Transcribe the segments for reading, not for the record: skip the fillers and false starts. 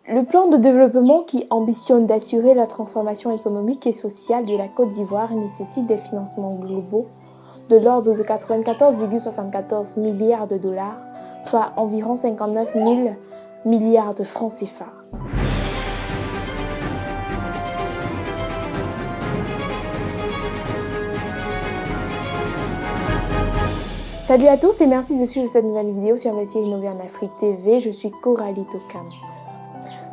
Le plan de développement qui ambitionne d'assurer la transformation économique et sociale de la Côte d'Ivoire nécessite des financements globaux de l'ordre de 94,74 milliards de dollars, soit environ 59 000 milliards de francs CFA. Salut à tous et merci de suivre cette nouvelle vidéo sur Investir et Innover en Afrique TV. Je suis Coralie Tokam.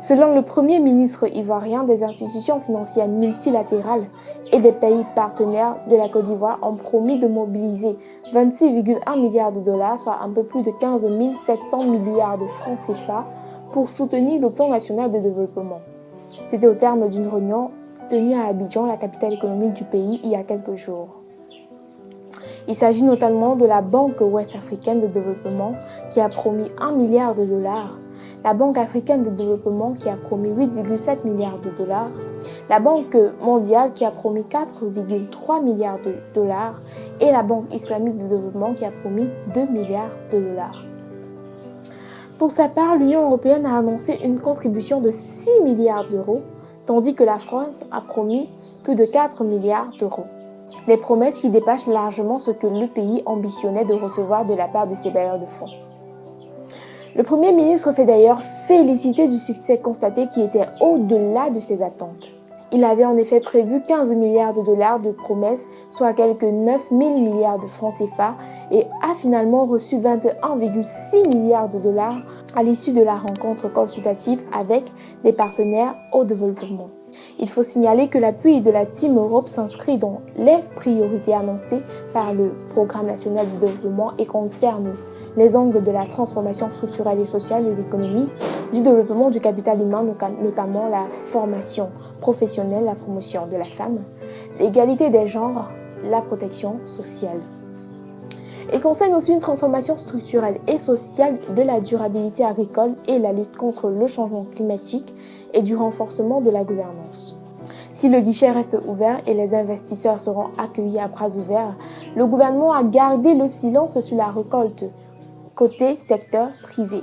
Selon le Premier ministre ivoirien, des institutions financières multilatérales et des pays partenaires de la Côte d'Ivoire ont promis de mobiliser 26,1 milliards de dollars, soit un peu plus de 15 700 milliards de francs CFA, pour soutenir le plan national de développement. C'était au terme d'une réunion tenue à Abidjan, la capitale économique du pays, il y a quelques jours. Il s'agit notamment de la Banque ouest-africaine de développement qui a promis 1 milliard de dollars, la Banque africaine de développement qui a promis 8,7 milliards de dollars, la Banque mondiale qui a promis 4,3 milliards de dollars et la Banque islamique de développement qui a promis 2 milliards de dollars. Pour sa part, l'Union européenne a annoncé une contribution de 6 milliards d'euros, tandis que la France a promis plus de 4 milliards d'euros. Des promesses qui dépassent largement ce que le pays ambitionnait de recevoir de la part de ses bailleurs de fonds. Le Premier ministre s'est d'ailleurs félicité du succès constaté qui était au-delà de ses attentes. Il avait en effet prévu 15 milliards de dollars de promesses, soit quelques 9 000 milliards de francs CFA, et a finalement reçu 21,6 milliards de dollars à l'issue de la rencontre consultative avec des partenaires au développement. Il faut signaler que l'appui de la Team Europe s'inscrit dans les priorités annoncées par le Programme national de développement et concerne les angles de la transformation structurelle et sociale de l'économie, du développement du capital humain, notamment la formation professionnelle, la promotion de la femme, l'égalité des genres, la protection sociale. Il concerne aussi une transformation structurelle et sociale de la durabilité agricole et la lutte contre le changement climatique et du renforcement de la gouvernance. Si le guichet reste ouvert et les investisseurs seront accueillis à bras ouverts, le gouvernement a gardé le silence sur la récolte côté secteur privé.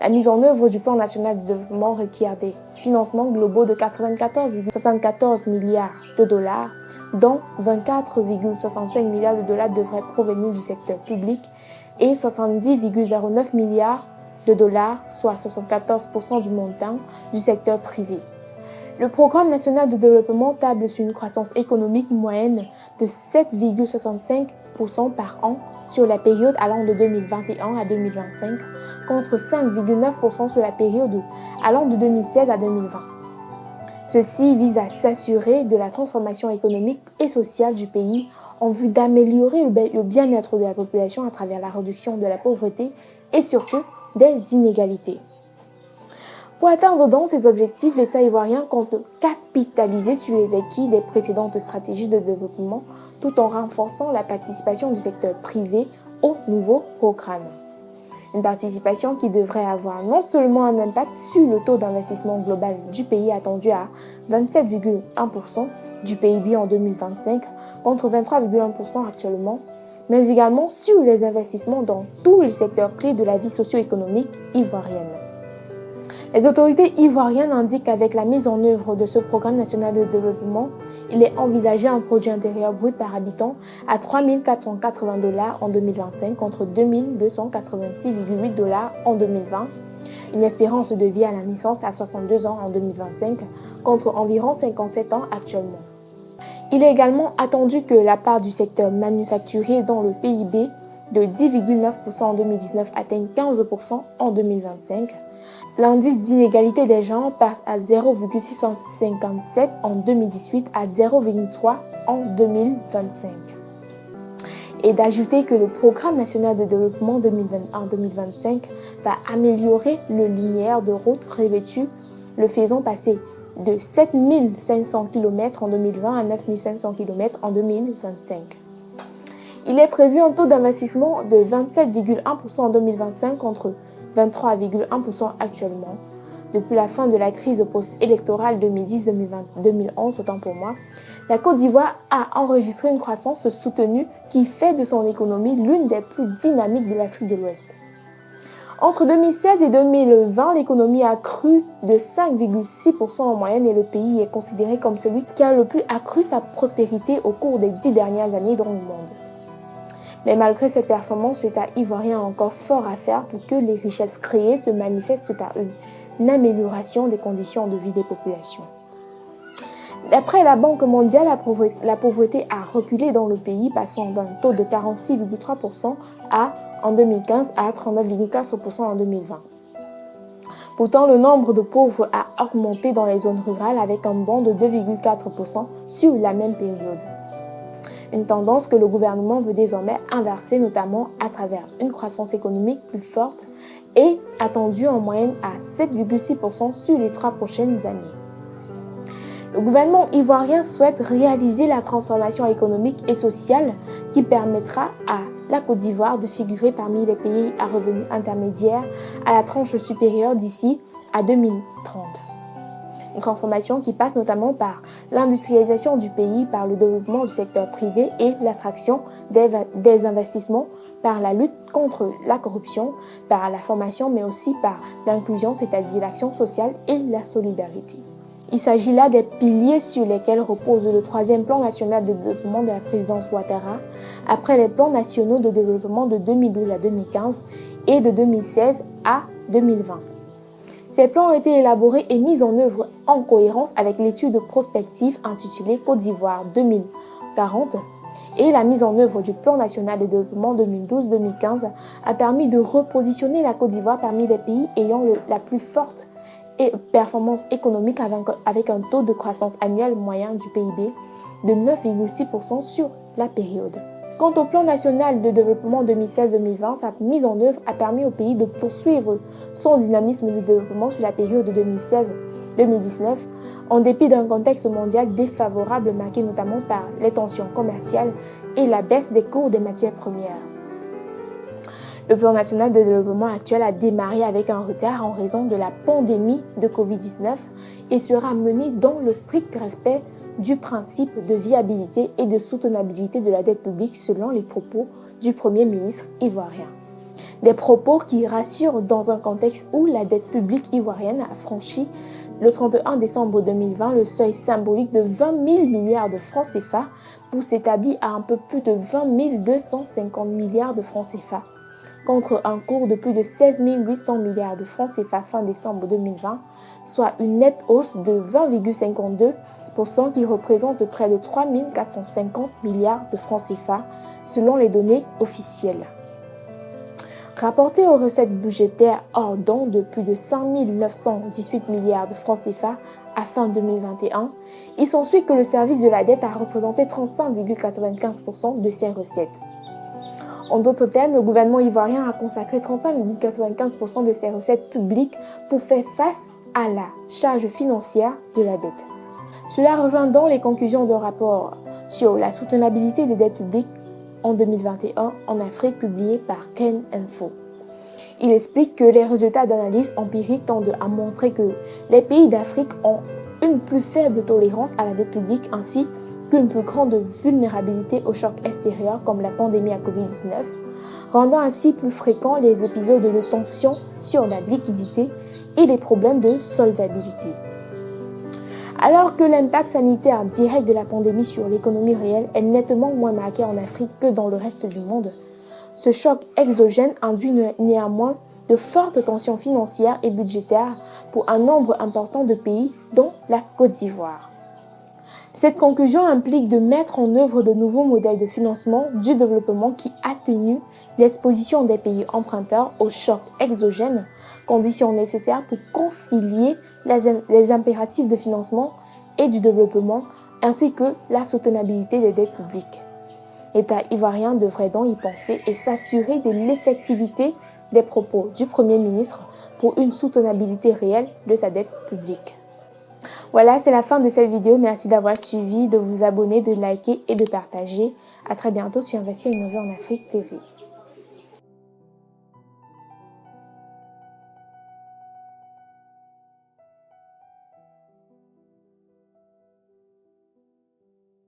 La mise en œuvre du plan national de développement requiert des financements globaux de 94,74 milliards de dollars, dont 24,65 milliards de dollars devraient provenir du secteur public et 70,09 milliards de dollars, soit 74% du montant, du secteur privé. Le Programme national de développement table sur une croissance économique moyenne de 7,65% par an sur la période allant de 2021 à 2025, contre 5,9% sur la période allant de 2016 à 2020. Ceci vise à s'assurer de la transformation économique et sociale du pays en vue d'améliorer le bien-être de la population à travers la réduction de la pauvreté et surtout des inégalités. Pour atteindre donc ces objectifs, l'État ivoirien compte capitaliser sur les acquis des précédentes stratégies de développement tout en renforçant la participation du secteur privé au nouveau programme. Une participation qui devrait avoir non seulement un impact sur le taux d'investissement global du pays attendu à 27,1% du PIB en 2025 contre 23,1% actuellement, mais également sur les investissements dans tous les secteurs clés de la vie socio-économique ivoirienne. Les autorités ivoiriennes indiquent qu'avec la mise en œuvre de ce programme national de développement, il est envisagé un produit intérieur brut par habitant à 3 480 $ en 2025 contre 2 286,8 $ en 2020, une espérance de vie à la naissance à 62 ans en 2025 contre environ 57 ans actuellement. Il est également attendu que la part du secteur manufacturier dans le PIB de 10,9% en 2019 atteigne 15% en 2025. L'indice d'inégalité des genres passe à 0,657 en 2018 à 0,3 en 2025. Et d'ajouter que le Programme national de développement 2021-2025 va améliorer le linéaire de route revêtu, le faisant passer de 7 500 km en 2020 à 9 500 km en 2025. Il est prévu un taux d'investissement de 27,1% en 2025 contre 23,1% actuellement. Depuis la fin de la crise post-électorale 2010-2011, autant pour moi, la Côte d'Ivoire a enregistré une croissance soutenue qui fait de son économie l'une des plus dynamiques de l'Afrique de l'Ouest. Entre 2016 et 2020, l'économie a crû de 5,6% en moyenne et le pays est considéré comme celui qui a le plus accru sa prospérité au cours des 10 dernières années dans le monde. Mais malgré cette performance, l'État ivoirien a encore fort à faire pour que les richesses créées se manifestent par une amélioration des conditions de vie des populations. D'après la Banque mondiale, la pauvreté a reculé dans le pays, passant d'un taux de 46,3% en 2015 à 39,4% en 2020. Pourtant, le nombre de pauvres a augmenté dans les zones rurales avec un bond de 2,4% sur la même période. Une tendance que le gouvernement veut désormais inverser, notamment à travers une croissance économique plus forte et attendue en moyenne à 7,6% sur les 3 prochaines années. Le gouvernement ivoirien souhaite réaliser la transformation économique et sociale qui permettra à la Côte d'Ivoire de figurer parmi les pays à revenus intermédiaires à la tranche supérieure d'ici à 2030. Une transformation qui passe notamment par l'industrialisation du pays, par le développement du secteur privé et l'attraction des investissements, par la lutte contre la corruption, par la formation, mais aussi par l'inclusion, c'est-à-dire l'action sociale et la solidarité. Il s'agit là des piliers sur lesquels repose le 3e plan national de développement de la présidence Ouattara, après les plans nationaux de développement de 2012 à 2015 et de 2016 à 2020. Ces plans ont été élaborés et mis en œuvre en cohérence avec l'étude prospective intitulée Côte d'Ivoire 2040 et la mise en œuvre du plan national de développement 2012-2015 a permis de repositionner la Côte d'Ivoire parmi les pays ayant la plus forte performance économique avec un taux de croissance annuelle moyen du PIB de 9,6% sur la période. Quant au plan national de développement 2016-2020, sa mise en œuvre a permis au pays de poursuivre son dynamisme de développement sur la période 2016-2019, en dépit d'un contexte mondial défavorable marqué notamment par les tensions commerciales et la baisse des cours des matières premières. Le plan national de développement actuel a démarré avec un retard en raison de la pandémie de Covid-19 et sera mené dans le strict respect du principe de viabilité et de soutenabilité de la dette publique selon les propos du Premier ministre ivoirien. Des propos qui rassurent dans un contexte où la dette publique ivoirienne a franchi le 31 décembre 2020 le seuil symbolique de 20 000 milliards de francs CFA pour s'établir à un peu plus de 20 250 milliards de francs CFA, contre un cours de plus de 16 800 milliards de francs CFA fin décembre 2020, soit une nette hausse de 20,52% qui représente près de 3 450 milliards de francs CFA selon les données officielles. Rapporté aux recettes budgétaires hors dons de plus de 5 918 milliards de francs CFA à fin 2021, il s'ensuit que le service de la dette a représenté 35,95% de ses recettes. En d'autres termes, le gouvernement ivoirien a consacré 35,95% de ses recettes publiques pour faire face à la charge financière de la dette. Cela rejoint donc les conclusions d'un rapport sur la soutenabilité des dettes publiques en 2021 en Afrique publié par Ken Info. Il explique que les résultats d'analyse empirique tendent à montrer que les pays d'Afrique ont une plus faible tolérance à la dette publique ainsi qu'une plus grande vulnérabilité aux chocs extérieurs comme la pandémie à Covid-19, rendant ainsi plus fréquents les épisodes de tension sur la liquidité et les problèmes de solvabilité. Alors que l'impact sanitaire direct de la pandémie sur l'économie réelle est nettement moins marqué en Afrique que dans le reste du monde, ce choc exogène induit néanmoins de fortes tensions financières et budgétaires pour un nombre important de pays, dont la Côte d'Ivoire. Cette conclusion implique de mettre en œuvre de nouveaux modèles de financement du développement qui atténuent l'exposition des pays emprunteurs aux chocs exogènes, condition nécessaire pour concilier les impératifs de financement et du développement, ainsi que la soutenabilité des dettes publiques. L'État ivoirien devrait donc y penser et s'assurer de l'effectivité des propos du Premier ministre pour une soutenabilité réelle de sa dette publique. Voilà, c'est la fin de cette vidéo. Merci d'avoir suivi, de vous abonner, de liker et de partager. À très bientôt sur Investir et Innover en Afrique TV.